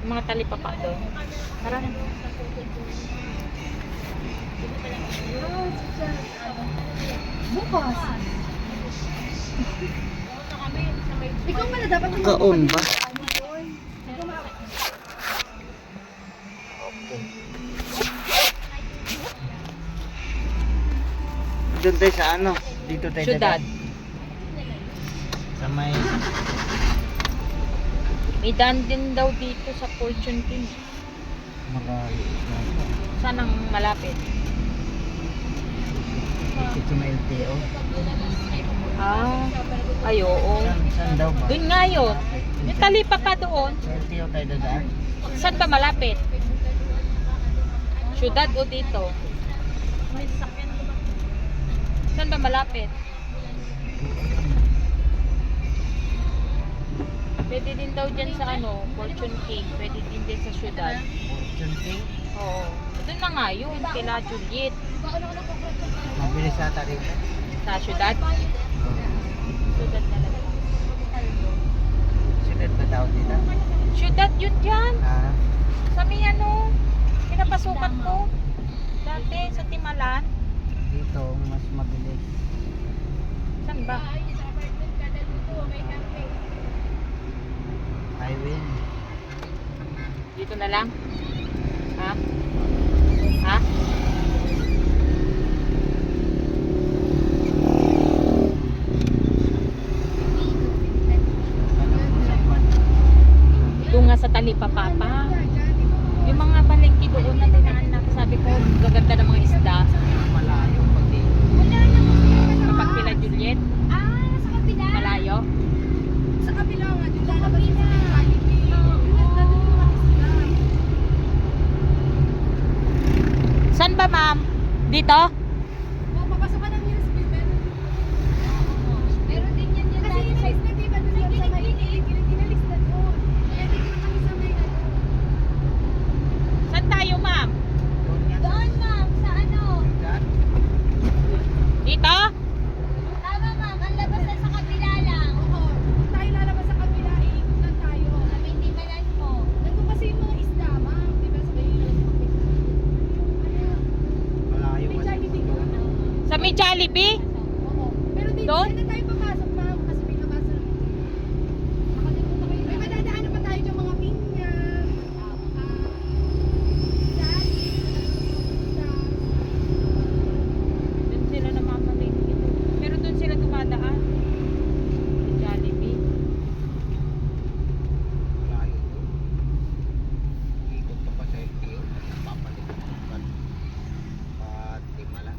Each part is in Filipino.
Mga talipapa doon. Tara na. Bukas. Ikaw pala dapat Kaon ba? Doon tayo sa ano? Dito tayo Syudad. Sa may... May daan din daw dito sa Fortune King. Marami. Saan ang malapit? Dito sa may LTO. Ay oo. Saan daw ba? Doon nga yun. Yung talipapa doon. Sa LTO tayo dadaan. Saan ba malapit? Syudad o dito? Saan ba malapit? Pwede din daw dyan sa ano, Fortune King. Pwede din dyan sa syudad. Fortune King. Oo. Doon na nga yun, kila Juliet. Mabilis ata rin. Sa syudad. Syudad talaga. Syudad ba daw dito? Syudad yun dyan. Ah, Sa may ano, pinapasukan ko. Dati sa Timalan. dito mas mabilis. Saan ba? Highway. Dito na lang? Ha? Ha? Doon nga sa Talipapa pa. Yung mga palengke doon na dinaanak. Sabi ko, gaganda ng mga isda. Malayo pag dito. Kapag pila Juliet, sa kabila. malayo. Sa kabila nga, yung lalabas sa Jollibee. Nandun yung mga isla. Saan ba ma'am? Dito? Papasok ka ng Hills River. Meron din yan yan. Kasi yung list na diba doon lang sa may gilid-gilid na doon. Kaya dito na kami sa may ano. Saan tayo ma'am? Doon nga sa Doon ma'am, sa ano? syudad. Dito? Tama ma'am, ang labas na sa kabila lang. Oo. Kung tayo lalabas sa kabila, iikot lang tayo. Sabi, hindi ba lang po? Nandun kasi yung mga isda ma'am. Diba sa may Malayo may kasi Jollibee doon. doon. Sa may Jollibee? Oo. Pero dito Doon? na tayo papasok ma'am kasi may labas na. Nakalimutan kayo. May madadaanan pa tayo dyan mga pinya. Doon sila namamalengke. Pero doon sila dumadaan. Sa Jollibee. Malayo doon. Ikot ka pa sa LTO. Papalik ka naman. Pati mala.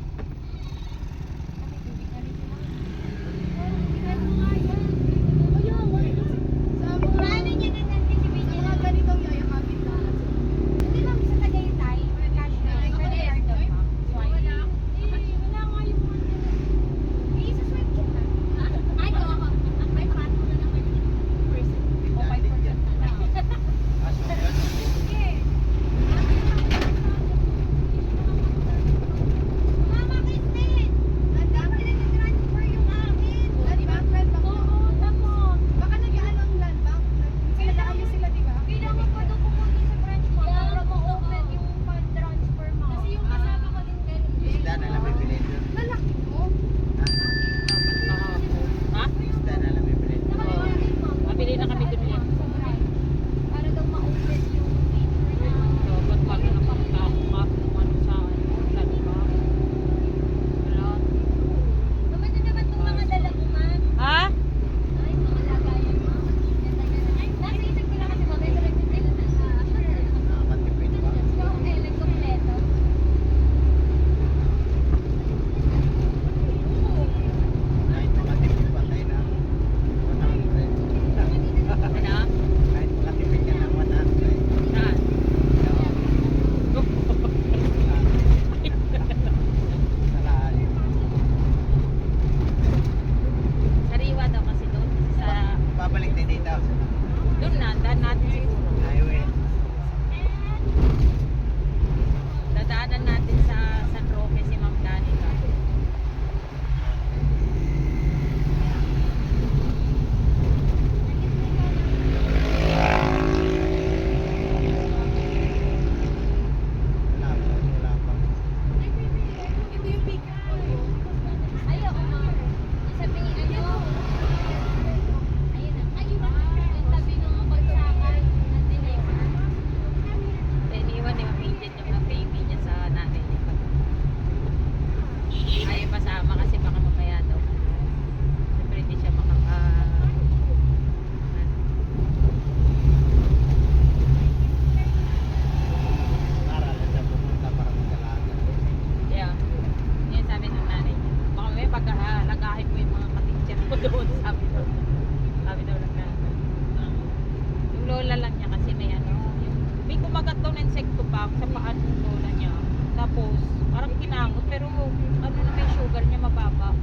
kumagat daw ng insekto pa sa paan ng lola niya. Tapos, parang kinamot, pero ano na may sugar niya mababa.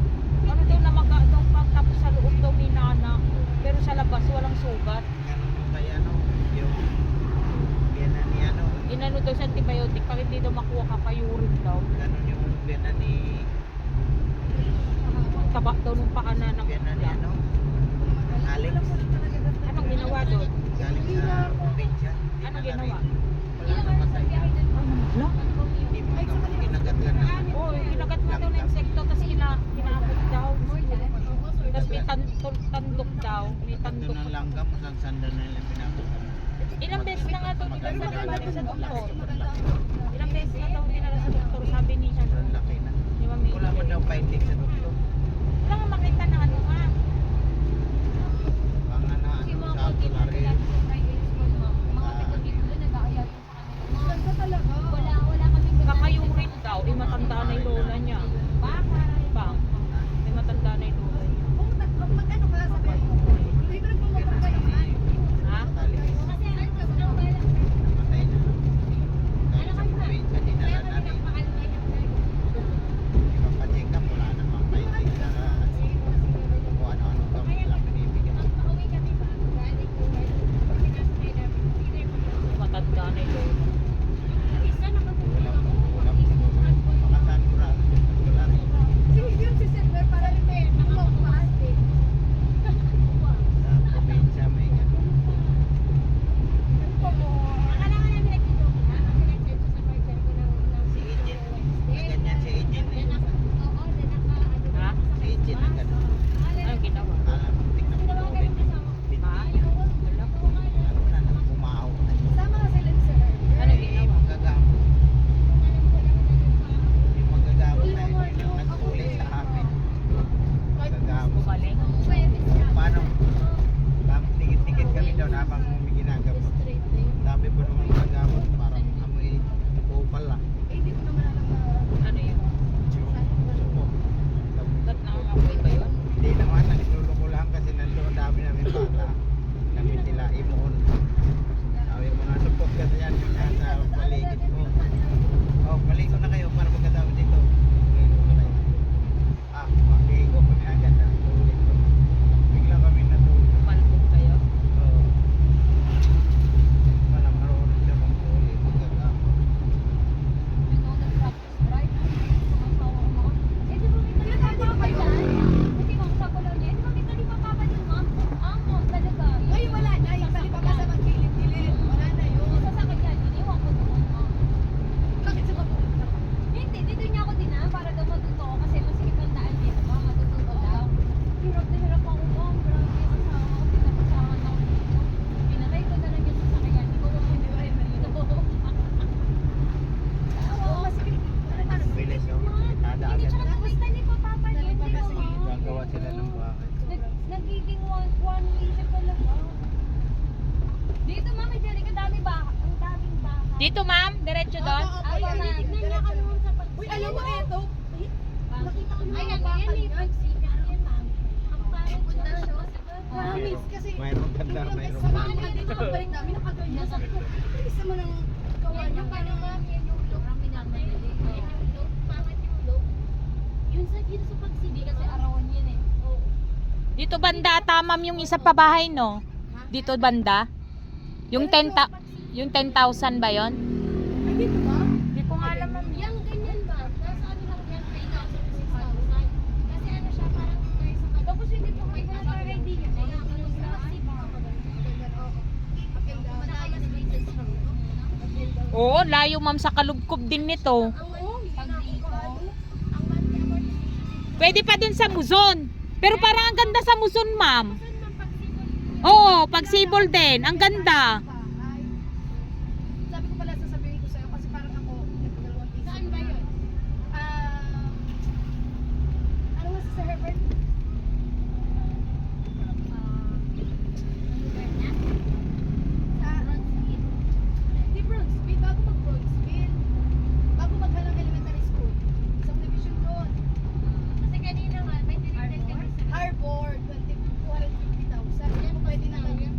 Ano daw namaga daw pa, tapos sa loob daw may nana. Pero sa labas, walang sugat. Ganun yung kay ano, yung biyana ni ano, Inano daw sa antibiotic, pag hindi daw makuha ka, payurin daw. ganun yung biyana ni, Taba daw nung paana ng biyana ni ano, Alex, Anong ginawa doon? galing sa probinsya. Anong ginawa? Wala namatay na. Ano? Hindi mo kinagat lang na. Oo, kinagat mo daw ng insekto, tapos kinakot daw. Tapos may tandok daw. May Ito tandok. ng langgam, isang sanda na lang pinapunta. Ilang beses na nga daw dinala sa doktor. Ilang beses na daw dinala sa doktor, sabi ni siya. Ang laki na. Di ba, Wala man daw finding sa doktor. Wala nga makita na ano nga. Ang ano, sa tulari. Kakayurin daw, eh matanda na yung lola niya. Bang. May matanda na yung lola niya. Ha? Namatay na. Galing sa probinsya, dinala na rin. Ipapacheck up, wala namang finding sa kung ano-ano gamot lang binibigyan. Matanda na yung lola. Ulam siguro. Makasan ko na. Tulari. Sa probinsya may ganun. Si Ejin. Ganyan si Ejin eh. Ha? Si Ejin na ganun. Anong ginawa? Alam, tignan mo ko rin. Binti. Ha? Wala. Ano na, bumahaw na. Anong ginawa? Magagamot. Yung magagamot na yun lang nagkulay sa amin. Magagamot. Bumalik. Paano? Dikit-dikit kami daw habang may ginagamot. Dami pa naman magagamot. Parang amoy kupal lang. Ano yun? Suko. Ba't nangangamoy ba yun? Hindi naman, nagsuloko lang kasi nandoon dami namin bata. Kami sila imuon. Sabi mo na, supok ka yan yung nasa paligid mo. Oh, paligo na kayo para magkatawid dito. Paligo na kayo. Ah, paligo kami agad na. Tulit ko. Bigla kami natulog. Malbog kayo? Oo. Wala, marunong siya magtulit. Magkagamot. Hindi, dito niya ako dinaan para daw matuto ako kasi masikip ang daan dito, matututo daw. Hirap na hirap ako, ma'am. Grabe, kasama ko, pinapasahan ako dito. Pinatay ko na lang yung sasakyan. Hindi ko lang hindi rin dito. Oo, masikip. Bilis, oh. Tada Hindi agad. siya nakapasta ni Papa niya. Gagawa sila ng bahay. Nagiging one way siya talaga. Dito, ma'am, may dali ka dami ba? Ang daming bahay. Dito ma'am, diretso doon. Ay, tinitignan niya ka naman sa pag... Uy, alam mo ito? Nakita ko yung mga baka yan. Pagsikat yan, ma'am. Ang parang siya. Promise kasi. Mayroong ganda, mayroong Samahan ganda. ka dito, pagbalik namin, nakaganyan. Sabi ko, isa mo nang gawa niya. Yan yung ma'am, yan yung look. Kami naman. Yan yung look. Pangat yung look. Yun sa dito sa pagsibi kasi arawan yan eh. Oo. Dito banda, tamam yung isa pa bahay, no? Dito banda. Yung 10,000 ba yon? Ay, dito ba? Hindi ko nga alam, ma'am. Yung ganyan ba? Nasa ano lang yan, 3,000, 6,000. Kasi ano siya, parang kayo sa kanya. Tapos hindi po kayo na parang idea. Kaya ano yung kasi mga maganda. Matakas places siya. Oo, layo ma'am sa kalubkob din nito. Ang pag-dito, ang monthly amortization. Pwede pa dun sa Muzon. Pero parang ang ganda sa Muzon, ma'am. Saan man pag-sibol? Oo, pag Sibol din. Ang ganda. Sabi ko pala sasabihin ko sa'yo kasi parang ako nagdalawang piso. Saan ba yun? Ano nga sa Herbert? Sa Di Bronxville, bago mag-Bronxville. Bago maghalang elementary school. Isang division doon. Kasi kanina nga, may tinignan kami sa Harbor, 250,000. Yan mo pwede naman yun.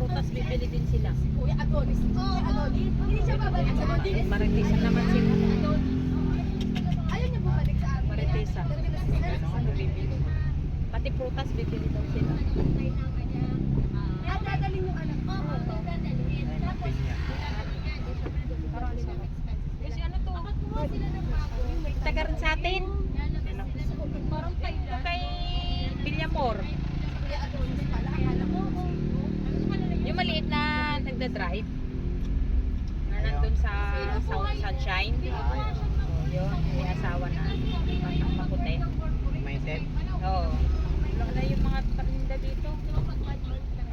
prutas, bibili din sila. Si Kuya Adonis. Kuya Adonis. Hindi siya babalik sa atin. Maritisan naman sila. Ayaw niya bumalik sa amin. Maritisan. Dati na si Sir. Ano bibili? Pati prutas, bibili daw sila. At dadalhin yung anak ko. Kasi ano to? Taga rin sa atin. Parang kayo Ito kay Villamor. Kuya Adonis pala. Akala ko. Yung maliit na nagda-drive. Na nandun sa South Sunshine. Yun, may asawa na maputi. May set. Oo. Wala yung mga parinda dito.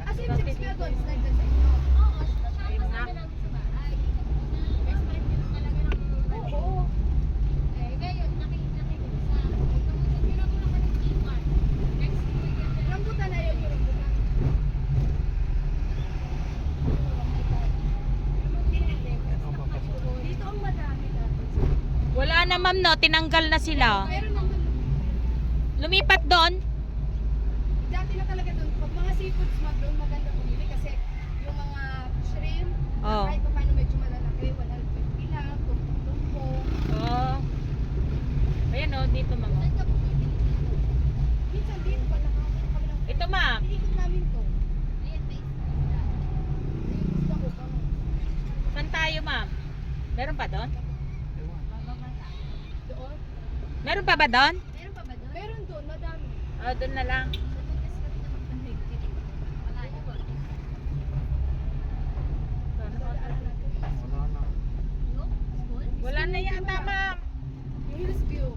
As in, si Kuya Adonis nagdaan sa inyo. Ayun na. Oo. Rambutan na yun yung rambutan. Ano papasok? Dito ang madami natin. Wala na ma'am no, tinanggal na sila. Meron naman. Lumipat doon. Dati na talaga doon. Pag mga seafoods, doon maganda pumili kasi yung mga shrimp, Oo. kahit pa paano medyo malalaki, 150 lang, tumpong-tumpong. Oo. Ayan o, dito ma'am. Saan ka bumibili dito? Minsan dito, wala ka kami lang. Ito ma'am. Iikot namin to. Ayan, may isda. Gusto ko pa. Saan tayo ma'am? Meron pa doon? Doon? Meron pa ba doon? Meron pa ba doon? Meron doon, madami. Oh, doon na lang. Wala na. Wala na yata ma'am. Yung Hills View.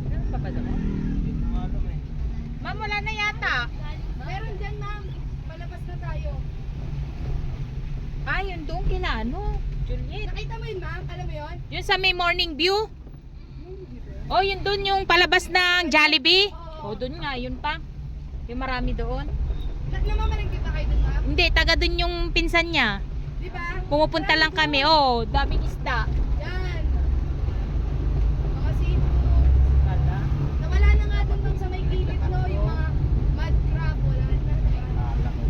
Meron pa ba doon? Hindi ko alam eh. Ma'am, wala na yata. Meron dyan, ma'am. Palabas na tayo. Ah, yun doon kina ano? Juliet. Nakita mo yun, ma'am? Alam mo yun? Yun sa may morning view? Oh, yun doon yung palabas ng Jollibee? Oh, doon nga, yun pa. Yung marami doon. Namamaling kita kayo dun, ma'am? Hindi, taga doon yung pinsan niya. Di ba? Pumupunta lang kami. Oh, daming isda. Yan. Mga seafood. Wala. Nawala na nga dun sa may gilid, no? Yung mga mud crab. Wala na. Akala ko.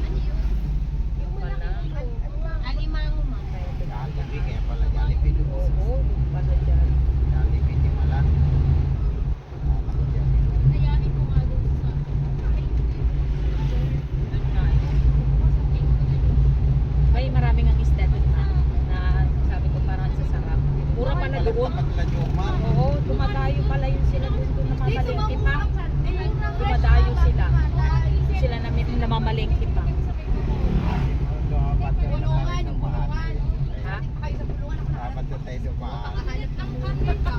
Ano yun? Yung pala. Alimango, ma'am. Jollibee, kaya pala Jollibee doon. Oo, pala dyan. Jollibee, di malan. Akala ko Jollibee. Nayain ko nga dun sa... Doon nga. May maraming ang isda doon na sabi ko parang sasarap. Mura pala doon. Tapat lang yung ma'am. Oo, dumadayo pala yun sila doon na Dito, mamalengke ma'am, pa. murang karne. Dumadayo sila. Doon sila namin namamalengke pa. Bulungan, yung bulungan. Ha? Kayo sa bulungan ako na. Dapat doon tayo dumaan. Nakahanap ng karne ka.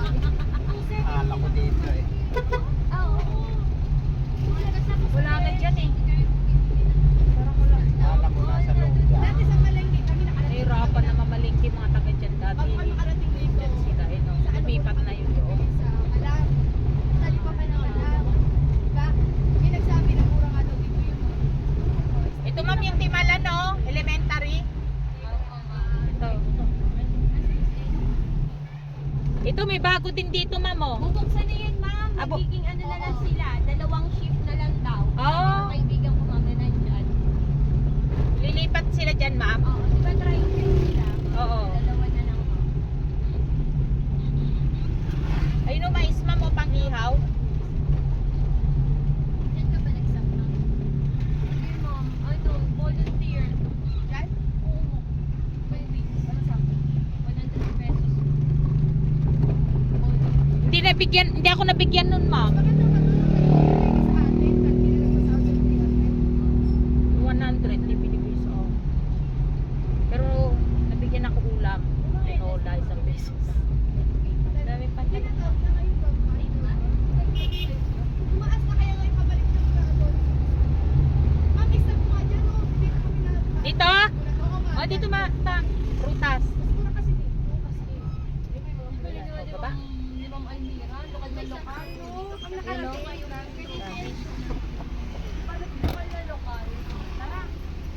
Akala ko dito eh. Wala na dyan eh. Parang wala. Akala ko nasa loob dyan. Dati sa Malengke kami nakarating. Nahirapan na mamalengke mga taga dyan dati. Pag kami nakarating dito. Dyan sila eh. No? Sa ano, Lumipat na yun doon. Sa Alam. Sa Lipa pa ng Alam. Diba? May nagsabi na mura nga daw dito yung Ito ma'am yung Timala no? Elementary. Ito. Ito may bago din dito ma'am oh. Bubuksan na yan, ma'am. Abo. Magiging ano na lang sila. 2 shift na lang daw. Oo. Mga kaibigan ko mami nandyan. Lilipat sila dyan ma'am. Oo, di ba trying sila? Oo. 2 na lang, ma'am. Ayun o mais ma'am o pang-ihaw. Diyan ka ba nagsama? Sige, ma'am. Ano, volunteer. Diyan? Oo. May weeks. Ano sa 100 pesos. Hindi ako nabigyan nun ma'am. Maganda ba ito? Sa atin, kanina lang sa 100 Philippines oh. Pero nabigyan ako ulam. Tinola isang beses. Dami pa dyan. Tumaas na kaya ngayon pabalik na mga doon. Ma'am, isa po nga dyan, oh. Dito kami na. Dito? Oo nga. Oh, dito prutas. Mas mura kasi dito. Kasi, Di ba? Di ba, Almira? Lokal na lokal. ang nakarating ngayon lang. Lokal na lokal. Tara.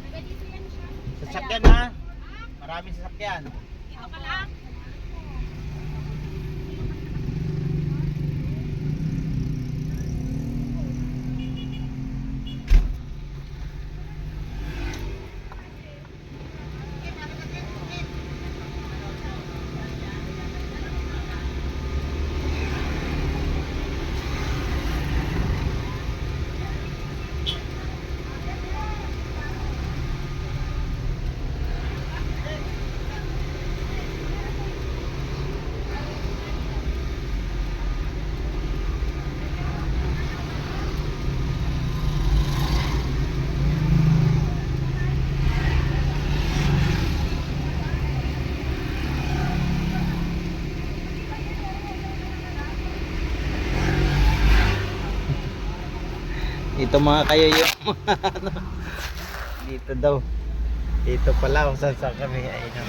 Nagalito yan siya. Sasakyan ha. Maraming sasakyan. Dito ka lang. Ito mga kayo yung ano, dito daw. Dito pala kung saan kami. Ayun.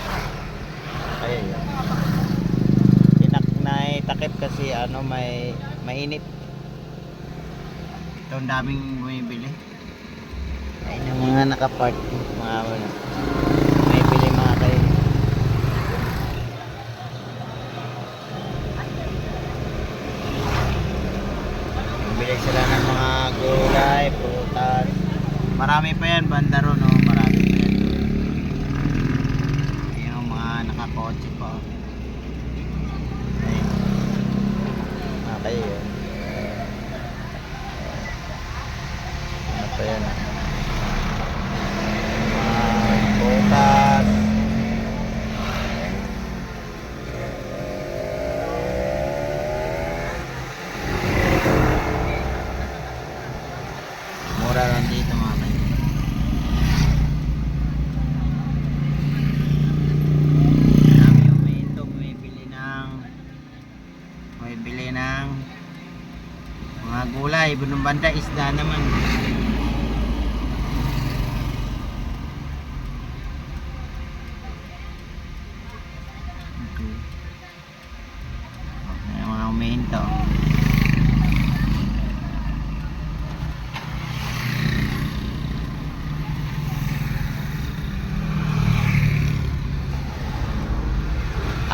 Kayo yun. Takip kasi ano may mainit. Ito ang daming bumibili. Ayun yung mga nakapark mga ano. May bili mga kayo. Bili sila ng mga gulay, prutas. Marami pa yan banda ron, no? Marami pa yan. Ayun yung mga nakakotse pa. Ayun. Okay yun. Ano pa yan? Prutas. Mura lang dito mga kayo. Dami yung may ito, bumibili ng mga gulay. Bunong banda isda naman. Okay. Okay, mga umihinto.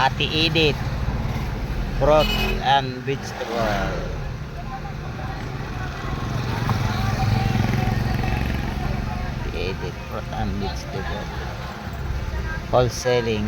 Ate Edith, fruit and vegetable. Edith, fruit and vegetable. Wholesaling.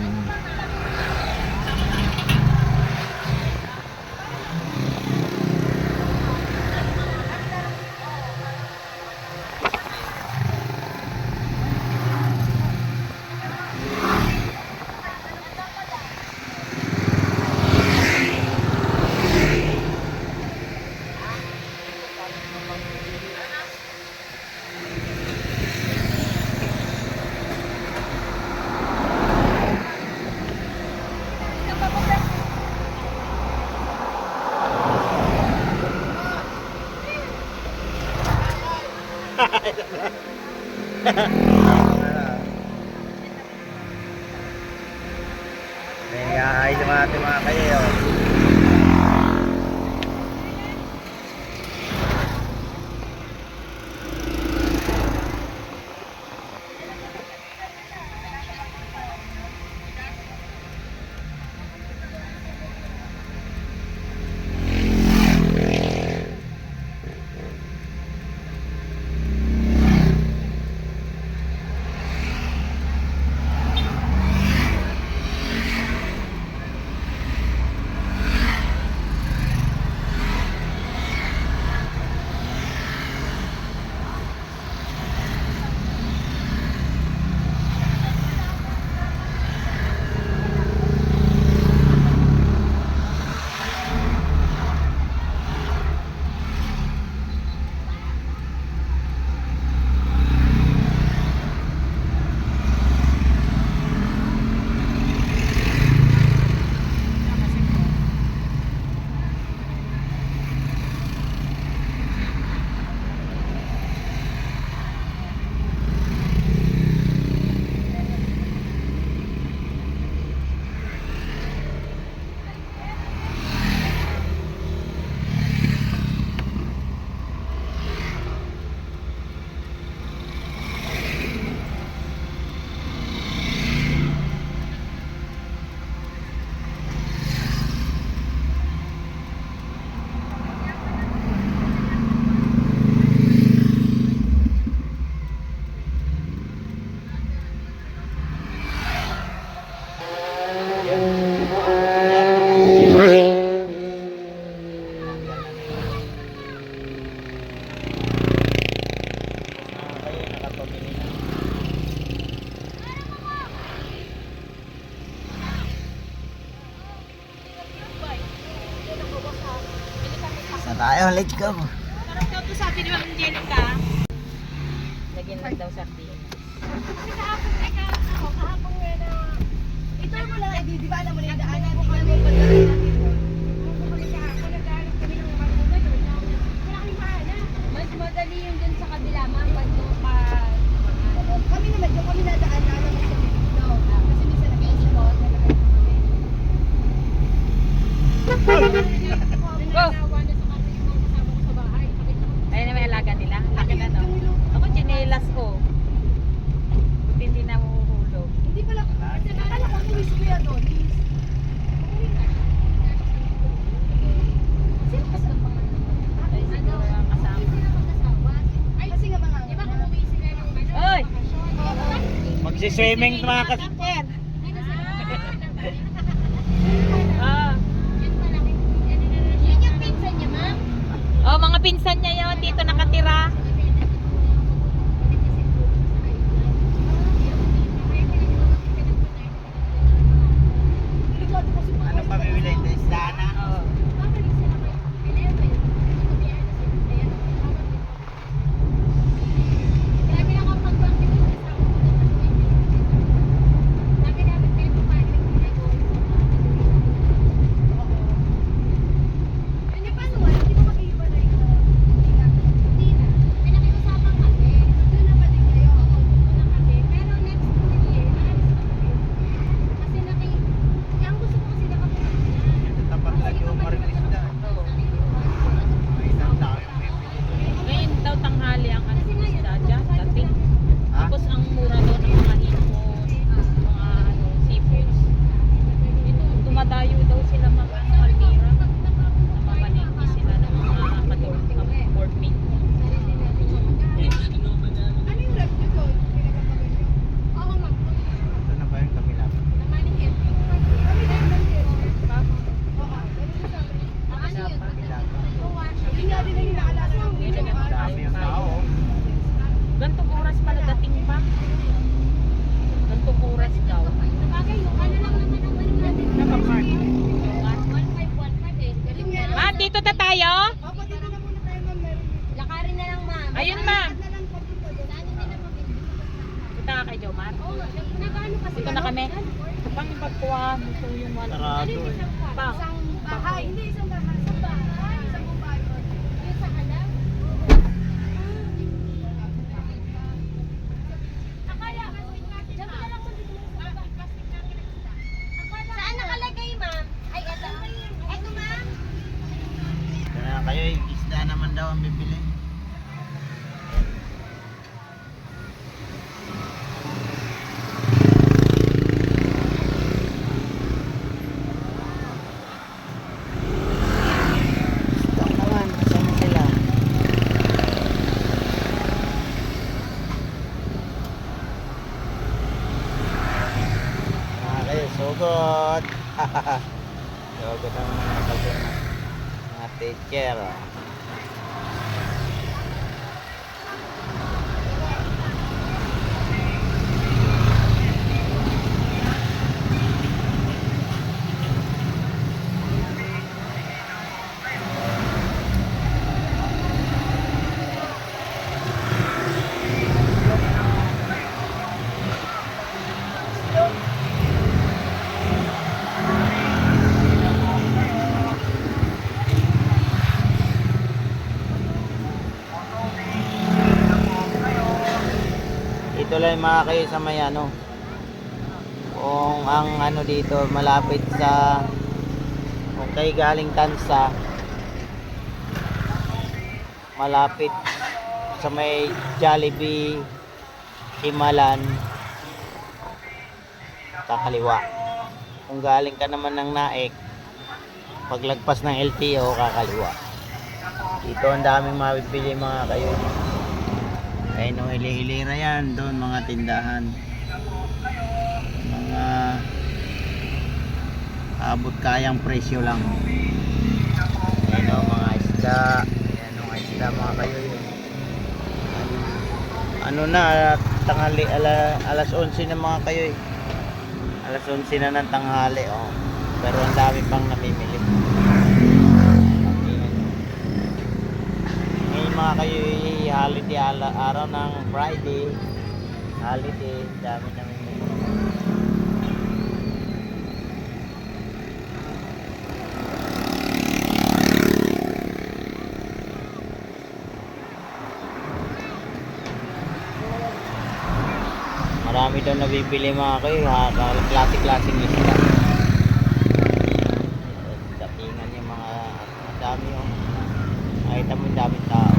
Ay, mga kayo. Saan tayo? Let's go. Parang daw to sabi ni Ma'am Angelica. Lagyan lang daw sardine. Kasi kahapon nga na, ito mo lang, di ba alam mo na yung daanan, di ba mo pagdating natin mo? Kung bumalik kahapon, nagdaanan kami ng mga doon, wala kaming mahanap. Mas madali yung Nagsiswimming mga kasi. Ah. Yun yung pinsan niya, ma'am. Oh, mga pinsan niya yun. Dito nakatira. Ano pa bibili? Sana? Oh. Tapat lagi yung Marikisda. May isang tao yung bibili. Ngayon daw tanghali ang ano isda dyan. Dating. Ha? Tapos ang mura daw ng mga hipon, mga ano, seafoods. Ito, dumadayo daw sila mga ano, Almira. Namamalingki sila ng mga board meat. Ito na ba yung kabila? Dami yung tao. Gantong oras pala dating pa. Gantong oras daw. Nakapark. Ma'am, dito na tayo? Lakarin na lang, ma'am. Ayun, ma'am. Saan din na ma'am? Punta ka kay Jomar. Oo, nag-ano kasi. Dito na kami. Pang ipagkuha mo ito yung wala. Sarado eh. Pang. Bahay. Hindi, isang bahay. Isang bahay. Isang bahay. Yung sa alam? Diyan ka lang Saan nakalagay, ma'am? Ay, eto. Eto, ma'am. Kaya kayo, isda naman daw ang bibili. Isda naman, kasama sila. Okay, sugod. Sugod ang mga kapatid. Mga teacher. Ito lang mga kayo sa may ano. Kung ang ano dito malapit sa kung kayo galing Tansa, malapit sa may Jollibee Himalan, kakaliwa. Kung galing ka naman ng Naik, paglagpas ng LTO, kakaliwa. Dito ang daming mabibili mga kayo. Ay no, hili-hilira yan doon, mga tindahan, mga abot kayang presyo lang. Ayan o, mga isda. Ayan o, mga isda mga kayo yun. Ano na, tanghali, alas 11 na mga kayo eh. Alas 11 na ng tanghali oh. Pero ang dami pang namimili. Ngayon mga kayo holiday, araw ng Friday, holiday, dami namimili. Marami daw nabibili mga kayo, klase-klaseng isda. Datingan yung mga dami yung nakita mo yung daming tao.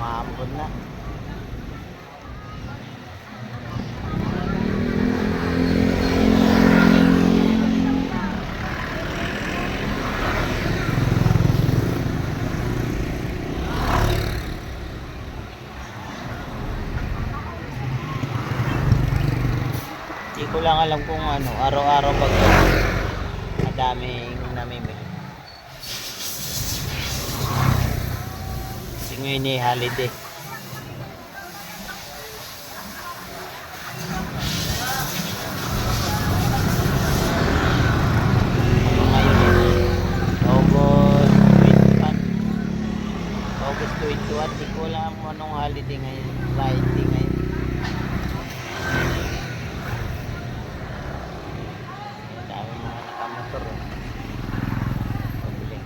Maambon na. lang alam kung ano, araw-araw pag madaming namimili. Kasi ngayon eh, holiday. Ano ngayon eh? August 21. Di ko alam kung anong holiday ngayon. Friday ngayon. Dami mga nakamotor. Oh. Pabili.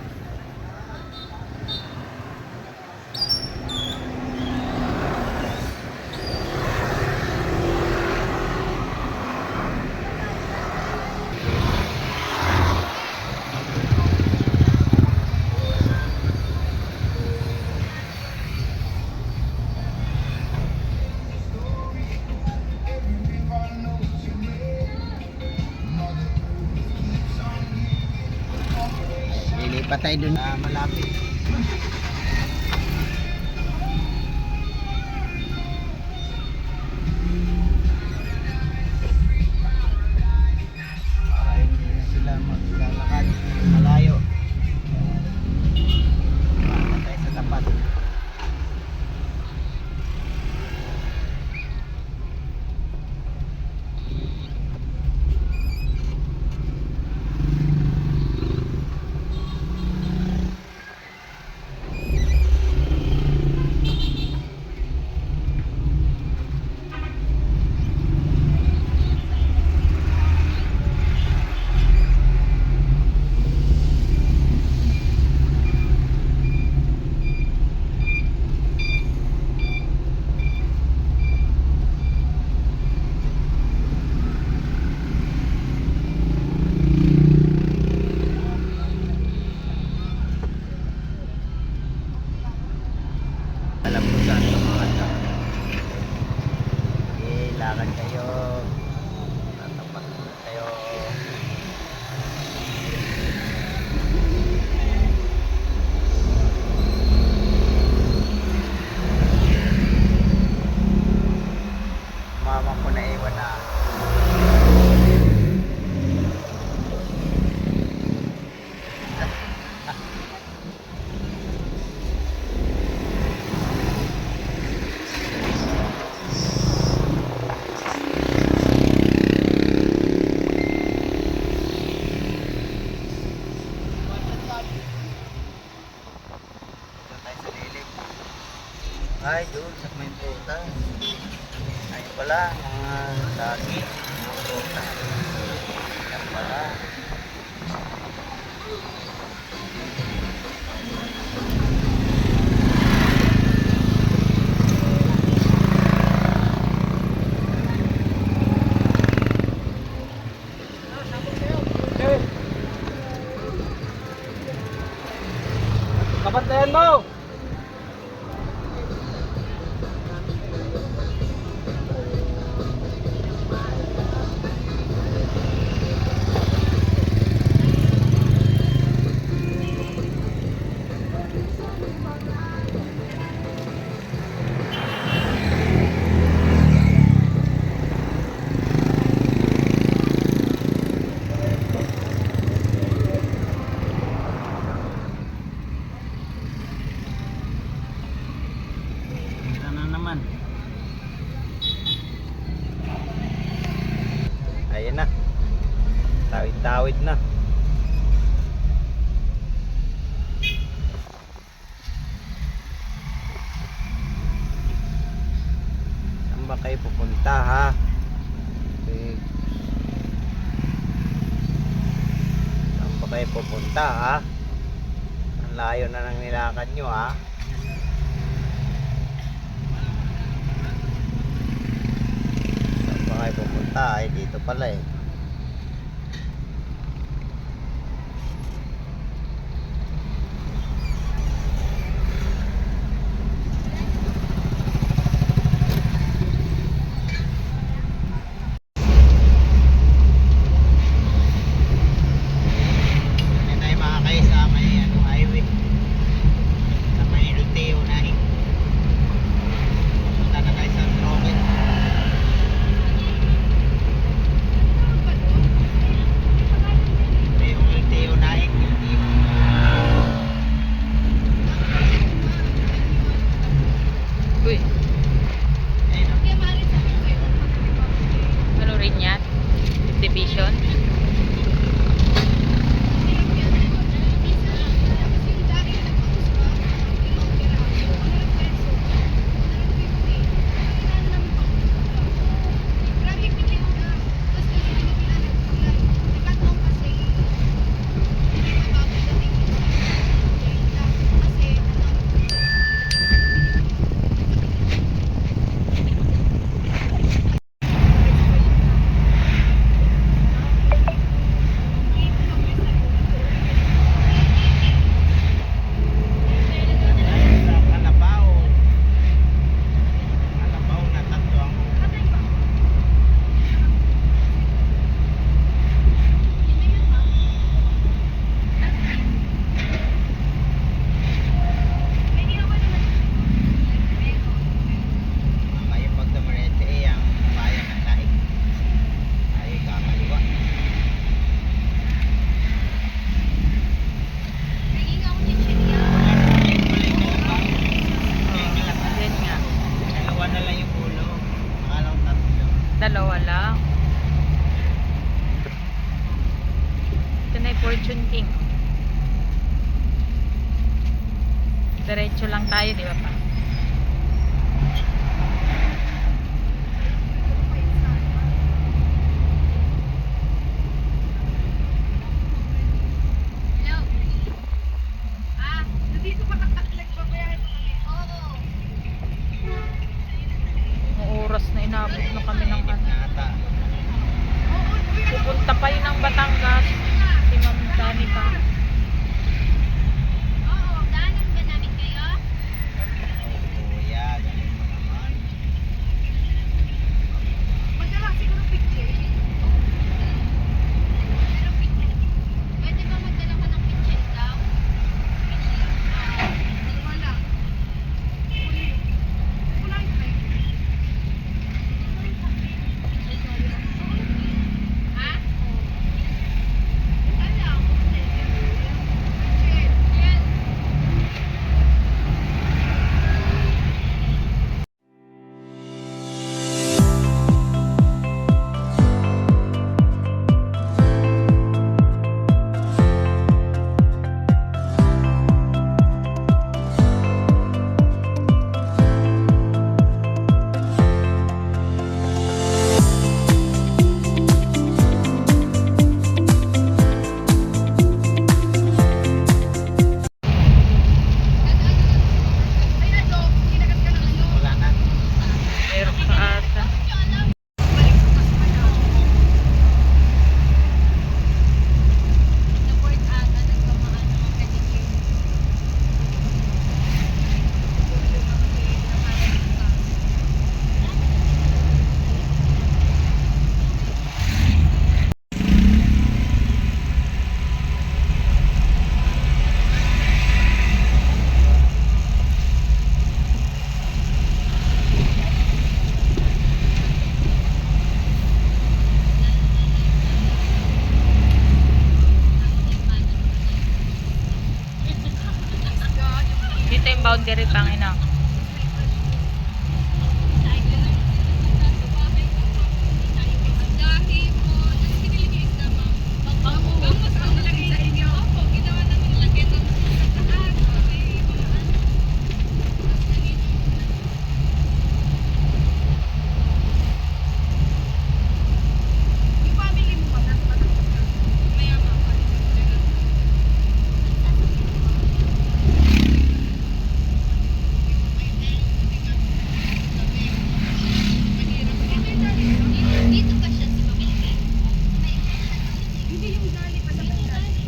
Lilipat tayo dun malapit. Para hindi na sila maglalakad malayo. Para tayo sa tapat. Alam ko saan yung mga kanta. Okay, lakad kayo. Tatapat muna kayo. Mama ko na iwan na. Ay, doon sa may puta. Ayun pala, mga lagi. Mga puta. Yan pala. Kabantayan mo! Ito na naman. Ayan na. Tawid-tawid na. Saan ba kayo pupunta ha? Okay. Saan ba kayo pupunta ha? Ang layo na ng nilakad nyo ha? Saan ba kayo pupunta? Ay dito pala eh. Yan tayo makakay sa may highway. Sa may Luteo na eh. Punta na tayo sa Rocket. Uy, Ayun, oh. Kaya maalit sa akin ko eh. ano rin yan? Division? Sa Kalabaw. Kalabaw na tatlo ang ngayon pag dumiretso eh ang bayan ng Laik ay kakaliwa. Yan nga. Dalawa na lang yung ulo. Akala ko tatlo. Dalawa lang. Ito na yung Fortune King. Diretso lang tayo, di ba pa? Ang oras na inabot na kami ng ano. Nata. Pupunta pa yun ng Batangas. Si Ma'am Dani pa. Kuya, galing mo naman. Wala na. Meron ka ata. Dito yung boundary pang ina.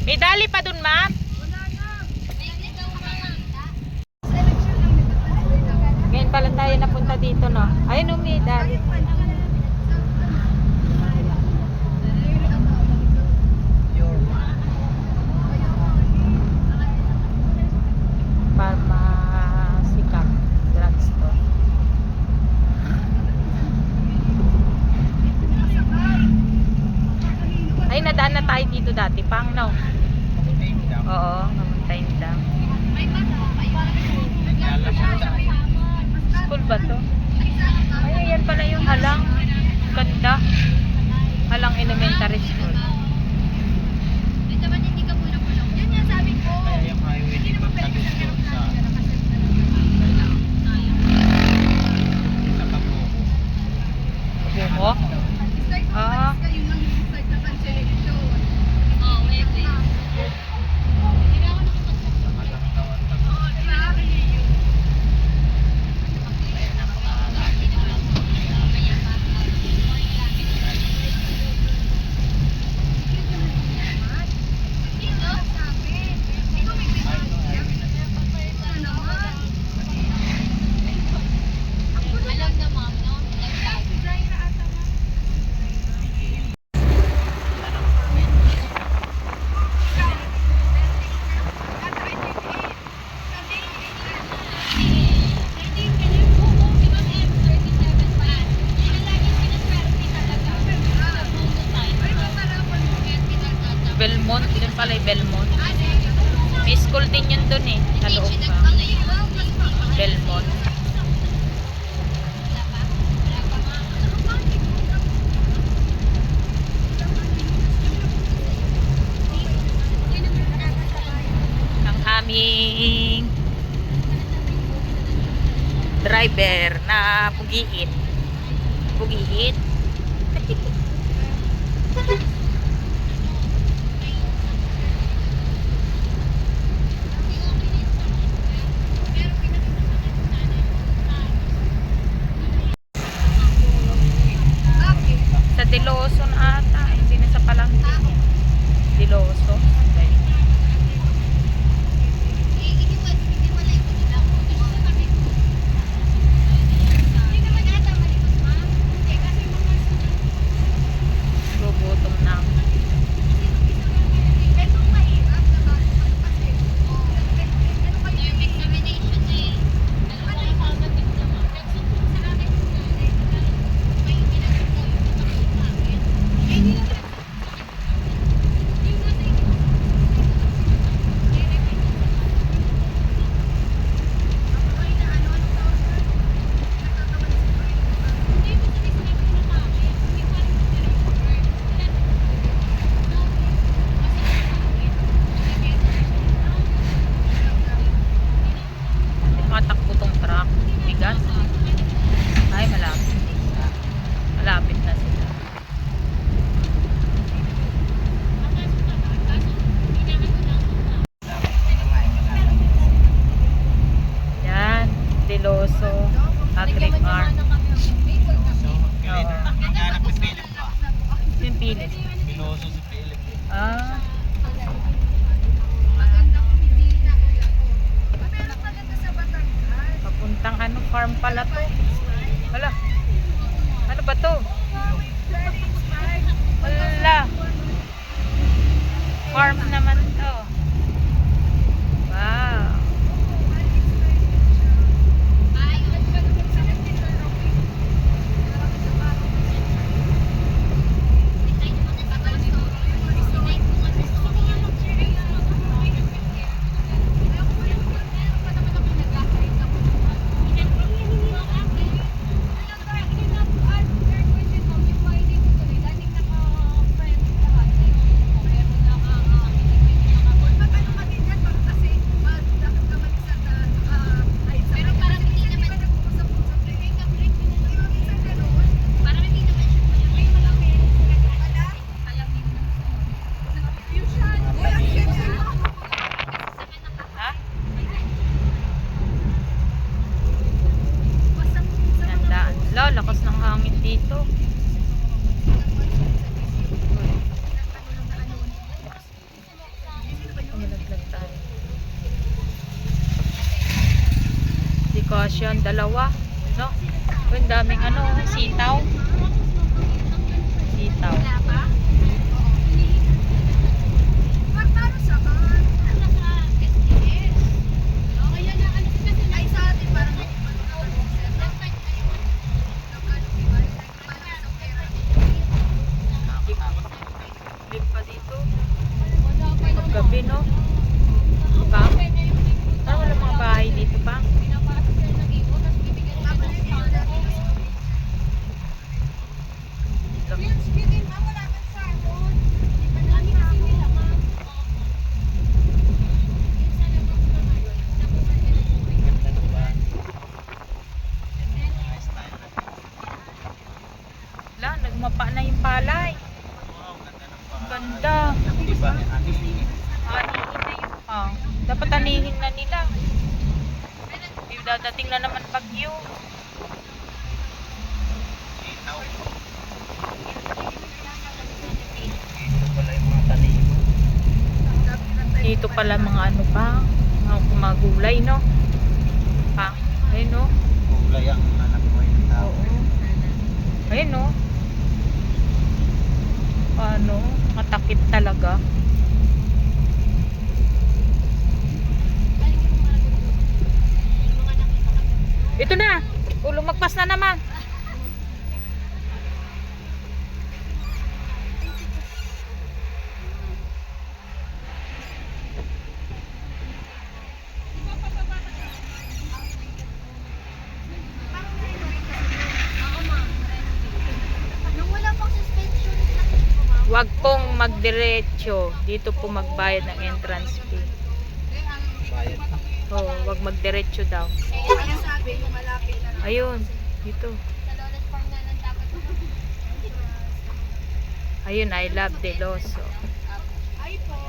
May dali pa dun, ma'am? Ngayon pala tayo napunta dito, no? Ayun, may dali. Your man. Pharmacy drugstore. Ay, nadaan na tayo dito dati, pang, no? Name down. Oo, Mountain Dam. Naglalasing tayo. school ba to? Ay, yan pala yung Halang. Ganda. Halang Elementary School. Dito ba hindi ka bulong-bulong? Yun yung sabi ko. Kaya yung highway di ba tagos doon sa Kabuko. Buho? Ah. Oo, wait. Hindi na ako nakapagsabi. Sa Malangtawan tagos. Kaya napakalapit lang po niya. Alam na ma'am, no? Belmont. Doon pala yung Belmont. May school din yun doon eh. Sa loob pa. Belmont. Ang aming driver na pugiit. Pugiit. Sa Diloso na ata. Hindi na sa Palangke. Diloso. Okay. Gugutom na ako. Matakbo tong truck. Bigat. Ay, malapit. Malapit na sila. Yan. Diloso. Agri-Mart. So, kailan nanganak si Philip pa. Yung pilis. Piloso si Philip. Ah. Papuntang ano farm pala to. Wala. Ano ba to? Wala. Farm naman to. Wow. Ha? Nandaan. Lo, lakas ng hangin dito. Malaglag tayo. Di kasya ang dalawa. No? Ang daming ano, sitaw. Sitaw. Lip pa dito. Paggabi, no? Pa? Parang wala mga bahay dito pa. Umapa na yung palay. Wow, ganda ng Ang ganda. Di ba? Anihin. Anihin na yun. Dapat anihin na nila. Dadating na naman bagyo. Sitaw. Dito pala yung mga tanim. Dito pala mga ano pa. Mga gulay, no? Pa. Ayun, no? Gulay ang anak ko yung tao. Ayun, no? Paano? Matakip talaga. Ito na. Lumagpas na naman. Nung wala pang suspension, nakita ko, ma'am. Huwag pong magdiretso. Dito po magbayad ng entrance fee. Bayad pa. Oo, huwag magdiretso daw. Kaya sabi, yung malapit na Ayun, dito. sa Lolas Farm na lang dapat. Ayun, I love Deloso. Ay po.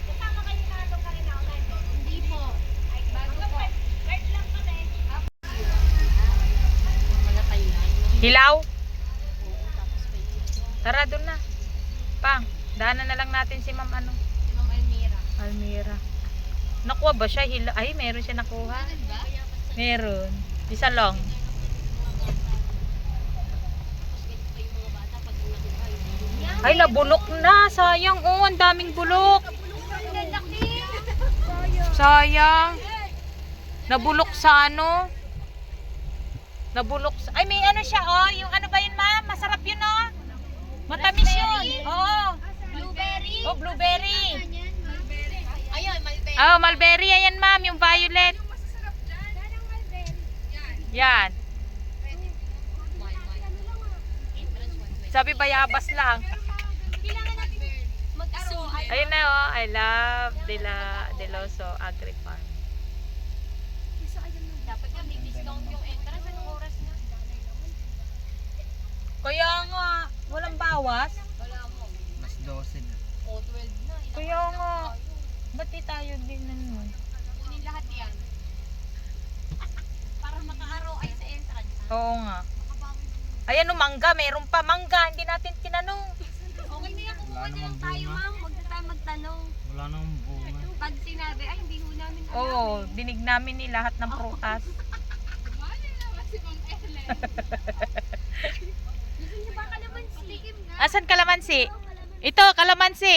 Kasama kayo na ito kanina online? Hindi po. Bago po. Right lang kami. Mga Thailand. Hilaw? Oo, tapos pwede. Tara, doon na. Pang, daanan na lang natin si Ma'am ano, Si Ma'am Almira. Almira. Nakuha ba siya? Ay, meron siya nakuha. Ano ba? Meron. Isa lang. Ay, nabulok na. Sayang. Oh, ang daming bulok. Sayang. Nabulok sa ano? Nabulok sa... Ay, may ano siya, oh. Yung ano ba yun, ma'am? Masarap yun, oh. Matamis yun. Oo. Blueberry. Oh, blueberry. Ayun, mulberry. Oh, mulberry. Ayan, ma'am. Yung violet. Yan. Sabi bayabas lang. Kailangan natin mag-aro. Ayun na, oh. I love Deloso Agri Farm. Dapat nga may discount yung entrance. Anong oras na? Kaya nga, walang bawas. Wala mo. Mas 12 na. O, 12 na. Ilang Kaya oras na nga. tayo? Ba't di tayo din ano? Kunin lahat yan. Para maka-aro ay sa entrance. Oo nga. Ayan o, mangga. Meron pa mangga. Hindi natin tinanong. Okay na yan. Kumuha Wala na lang namang tayo, bunga. ma'am. Huwag na tayo magtanong. Wala nang bunga. Pag sinabi, ay hindi ho namin alam. Oo, dinig namin ni lahat ng prutas. Kumali naman si Ma'am Ellen. Gusto niyo ba kalamansi? Tikim na. Asan kalamansi? Ito, kalamansi.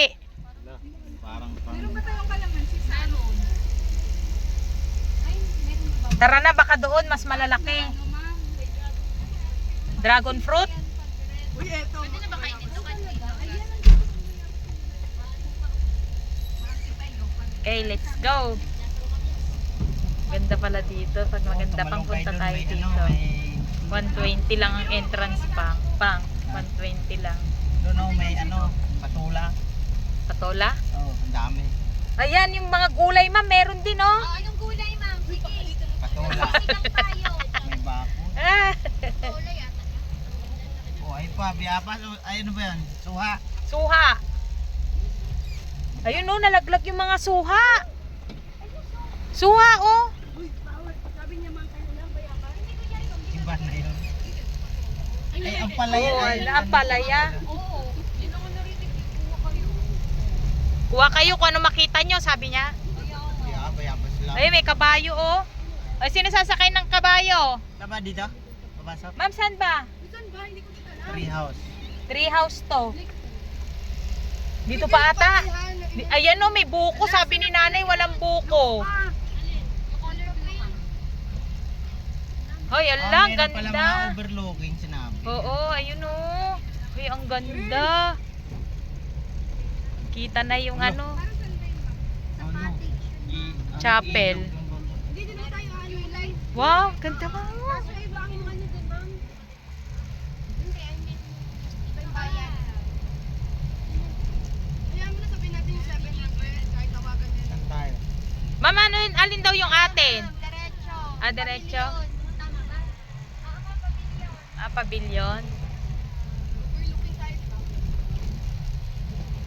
Parang pang... Meron ba tayong kalamansi? Salon. Ay, meron ba? Tara na, baka doon mas malalaki. Ano, ma'am? Dragon fruit. Uy, eto! Pwede na ba kainin ito? Ayan. Okay, let's go. Ganda pala dito. Pag maganda pang punta tayo dito. 120 lang ang entrance pang. 120 lang. Doon oh, may ano, patula. Patola. Oh, ang dami. Ayan, yung mga gulay, ma'am. Meron din, oh. Anong gulay, ma'am? Sige. Patula. Sigang tayo. May bako. Ah, Gulay ata. Oh, ayun pa, biyapas. Oh, ayun ba yan? Suha. suha. Ayun, oh. Nalaglag yung mga suha. Suha, oh. Iba na yun. Ay, ang palaya. Oh, ay, ang palaya. Oo. Yun ako narinig. Kuha kayo. Kuha kayo kung ano makita nyo, sabi niya. Biyapas lang. Ay, may kabayo, oh. Ay, sino sasakay ng kabayo? Tama dito? Papasok? Ma'am, saan ba? Tree house. Tree house to. Dito pa ata. Ayan, oh, may buko. Sabi ni nanay, walang buko. Hoy, ala, meron pala mga ganda. overlooking sinabi. Oo, ayun, oh. Hoy, ang ganda. Kita na yung ano. Ano? Chapel. Hindi na tayo highlight. Wow, ganda ba? Kaso iba ang ano din, ma'am. Hindi, I mean, iba yung bayan. Kaya mo na sabihin natin yung 700 kahit tawagan nila. Saan tayo? Ma'am, ano yun? Alin daw yung atin? Diretso. Ah, diretso? Pavilion. Tama ba? Ah, pavilion.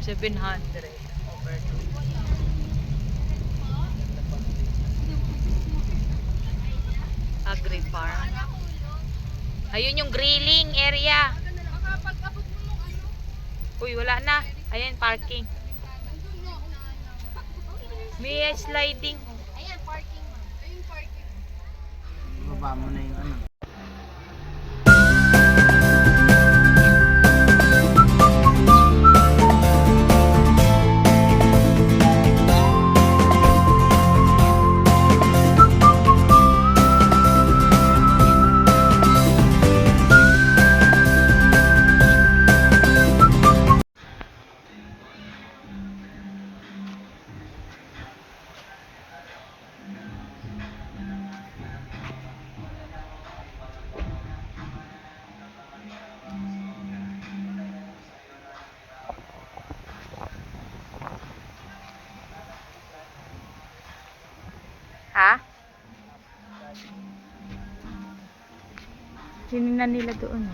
700 over 2. Agri farm. Ayun yung grilling area. Uy, wala na. Ayan, parking. May sliding. Ayan, parking ma'am. Ayun, parking. Baba mo na yung ano. Ha? Tinignan nila doon.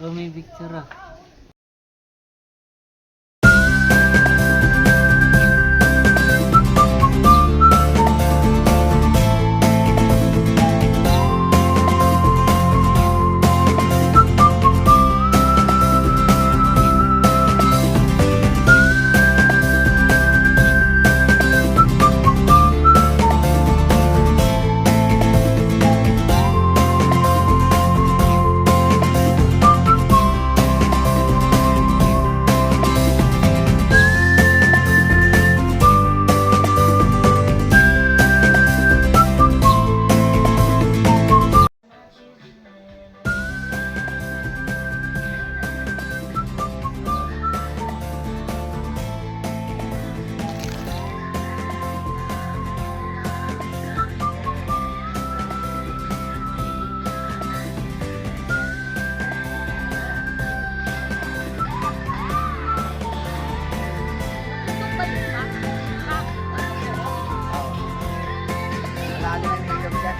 Oh, may picture ah. Malalim yung ilog dyan.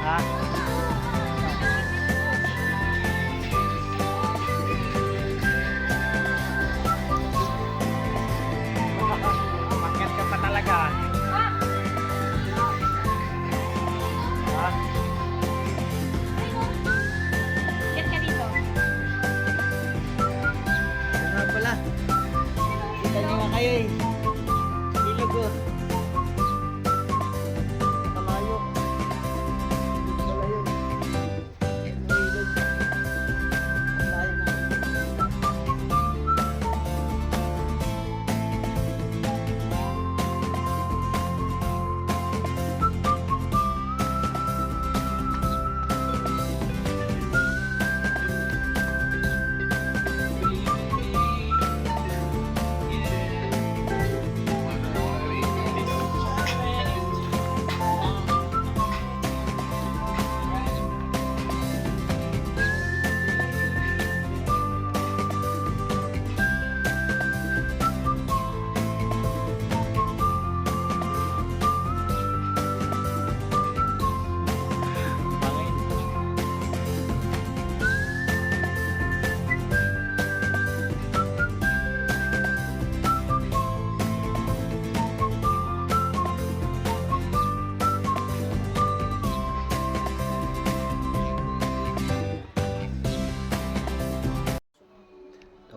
Ha? Umakyat ka pa talaga. Ha? Get ka dito. Ano pala? Kita nyo nga kayo eh. Ilog oh. Malayo. Malayo. Ilog. Malayo na.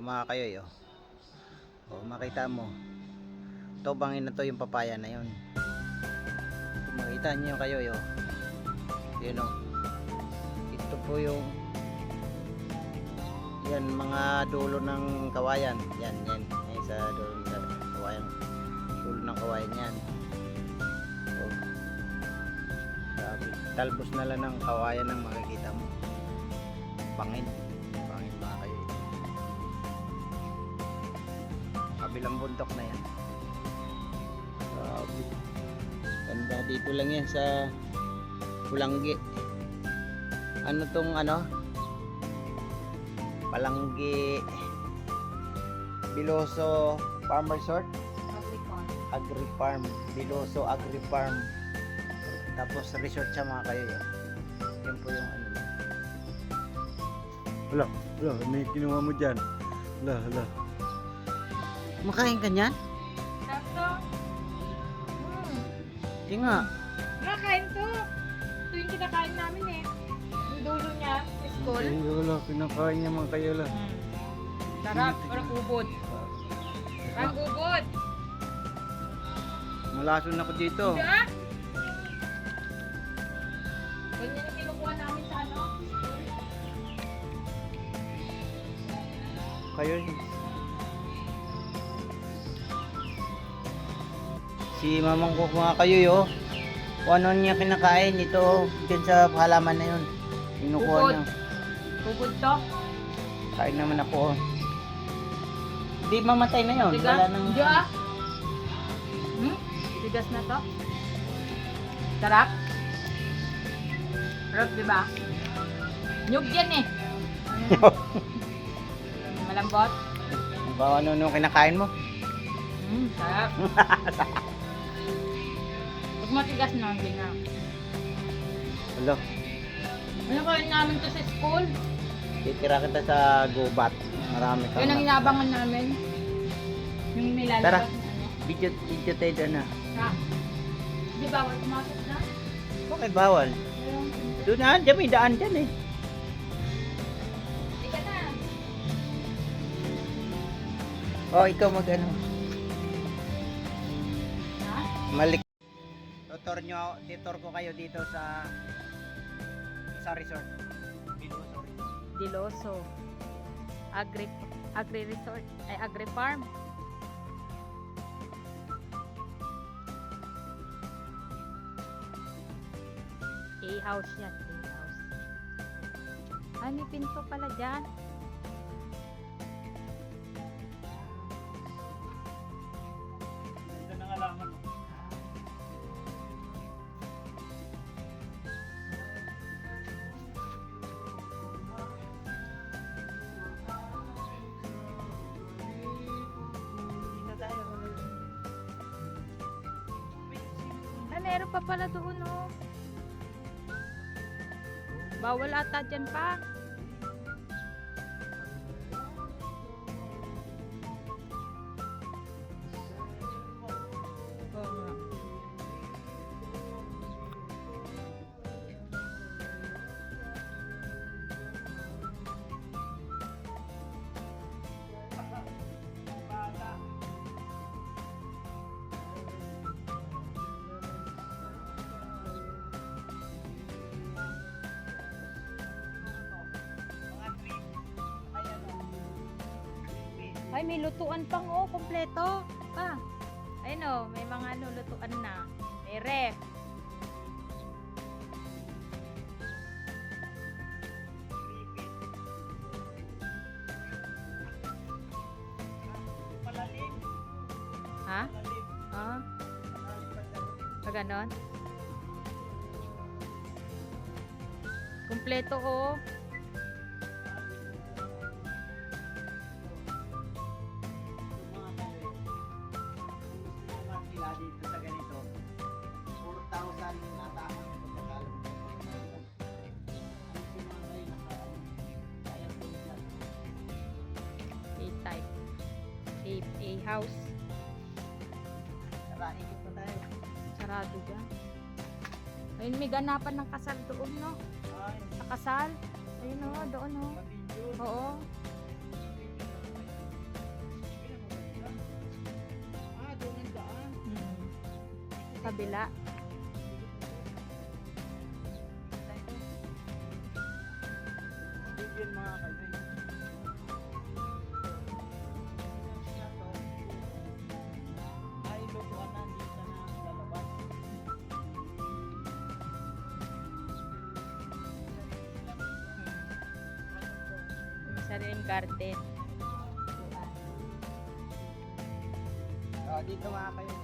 Mga kayo yo. O makita mo. Ito bangin na to yung papaya na yun. Kung makita niyo kayo yo. Yun o. Ito po yung yan mga dulo ng kawayan. Yan. Yan sa dulo ng kawayan. Dulo ng kawayan yan. O. Sabi, talbos na lang ng kawayan ang makikita mo. Bangin. Bangin mga kayo. Kabilang bundok na yan. Grabe. Ganda. Dito lang yan sa Pulanggi. Ano tong ano? Palanggi Biloso Farm Resort. Agri Farm. Biloso Agri Farm. Tapos resort siya mga kayo. Yan po yung ano. Wala, may kinuha mo dyan. Wala. Makain ka niyan? Sakto. Hindi nga. Nakain to. Ito yung kinakain namin eh. Yung dulo niya, sa school. Ay, wala, pinakain niya mga kayo lang. Sarap, parang ubod. Parang ubod. Malason ako dito. Diba? Ganyan yung kinukuha namin sa ano. Kayo. Si mamang ko mga kayo yo. Kung ano niya kinakain ito dyan sa halaman na yun. Kinukuha Ubod. niya. Ubod to. Kain naman ako. Di mamatay na yun. Tigas? Wala nang... Diba? Tigas na to. Sarap. Sarap, diba? Nyug yan eh. Malambot. Ba ano kinakain mo? Sarap. Pag matigas na, hindi na. Hello. Ano kain namin to sa school? Titira kita sa gubat. Marami ka. Yun ang inabangan namin. Yung nilalabas Tara. na ano. Video tayo doon na. Ha? Di bawal pumasok na? Okay, bawal. Doon na, dyan may daan dyan eh. Ika na. Oh, ikaw mag-ano. Ha? Malik. Titor ko kayo dito sa resort. Biloso Resort. Diloso. Agri resort. Ay, agri farm. A-house yan. A-house. Ay, may pinto pala dyan. Ganda ng alaman mo. Ay, meron pa pala doon, oh. Bawal ata dyan pa. Oo nga. Ay, may lutuan pang oh, kompleto. Pa. Ayun oh, may mga ano, lutuan na. May ref. Ha? Oo. Pag ganon? Kompleto oh. Dito sa ganito 4,000 nata ang pagkakalo. A-type. A-house. Tara, ikot pa tayo. Sarado dyan. Ayun, may ganapan ng kasal doon, no? Ay, Sa kasal. Ayun, no? Doon, no? video. Oo. Doon ang daan. Kabila. Bigyan mga kalay. Ay, lutuan na dito na lalabas. Isa rin garden. Dito mga kayo.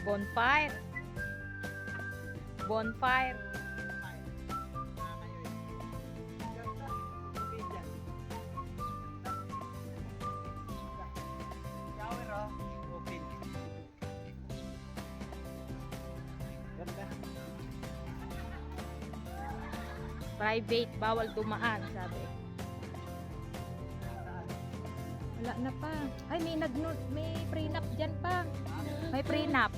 Bonfire. Bonfire. Shower oh, open. Ganda. Private, bawal dumaan, sabi. Wala na pa. Ay, may prenup dyan pa. May prenup.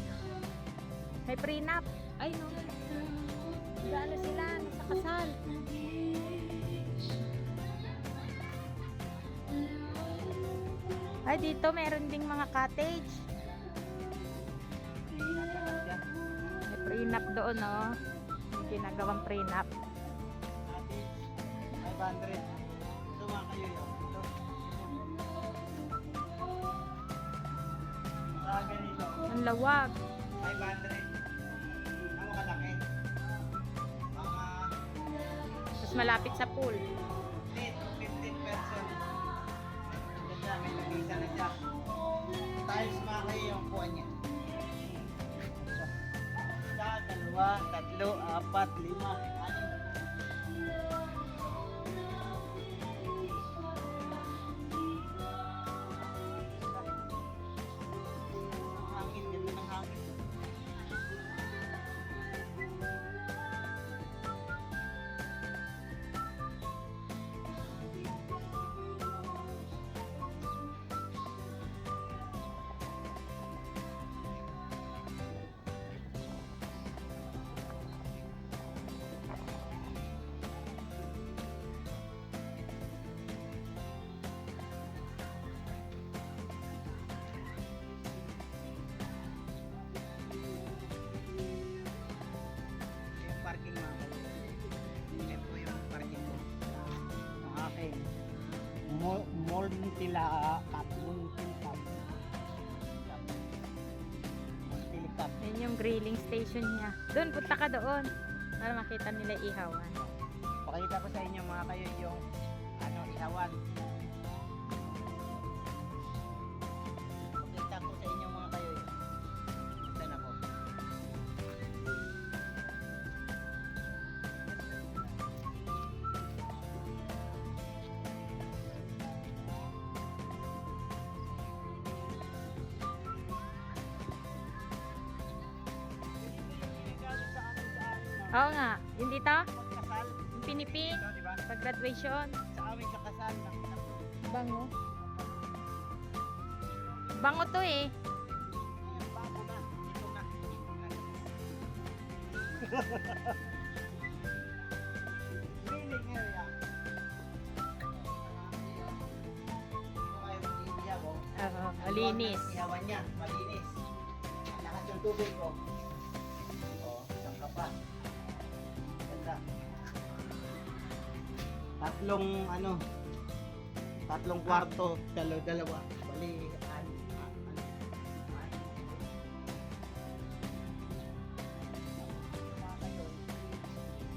May prenup. Ay, no. Gano sila, nasa kasal. Ay, dito meron ding mga cottage. May prenup doon, no. May ginagawang prenup. 500. Suma kayo yun. Ito. Sa ganito, Ang lawag. 500. Ano kalaki? Mga Tapos malapit sa pool. 15 person. Ganda, may lamisa na siya. Tiles mga kayo yung kuha niya. Isa, dalawa, tatlo, apat, lima, anim. Hangin, ganda ng hangin. Yung parking mga kayo. Yan po yung parking ko. Ang akin. Montila Cup. Montila Cup. Yan yung grilling station niya. Doon, punta ka doon. Para makita nila ihawan. Pakita ko sa inyo mga kayo yung ano, ihawan. Pakita ko sa inyo mga kayo. Ito na po. Oo nga. Yung dito, Pagkasal. yung pinipin, Ito, di ba? sa graduation. Sa amin sa kasal. Nakita ko. Bango. Bango to eh. Yung bago na. Ito na. Feeling area. Ito kayo mag-iiyaw, oh. Oo, malinis. Ihawan niya, malinis. Lakas yung tubig ko. Oh, isang kapa. Ganda. Tatlong kwarto, dalawa. Bali,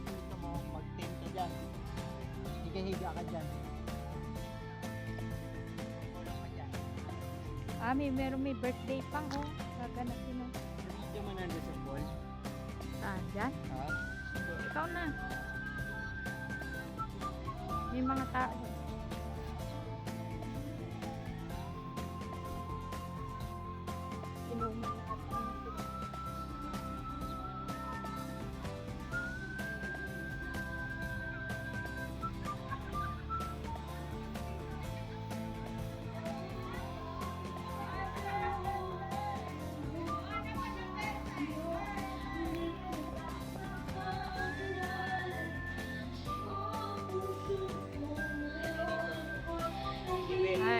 Gusto mo mag-tent ka dyan. Higa-higa ka dyan. Tulong ka dyan. Ah, may birthday pang oh. Gaganapin oh. Hindi mo nandun sa pool. Saan? Dyan? Ha? Ikaw na. May mga tao. Inuman na at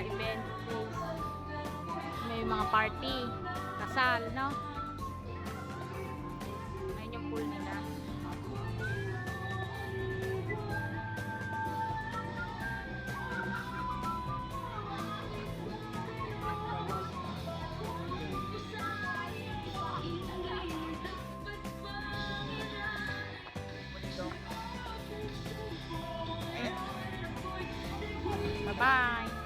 event place. May mga party, kasal, no? Ayun yung pool nila. Bye-bye!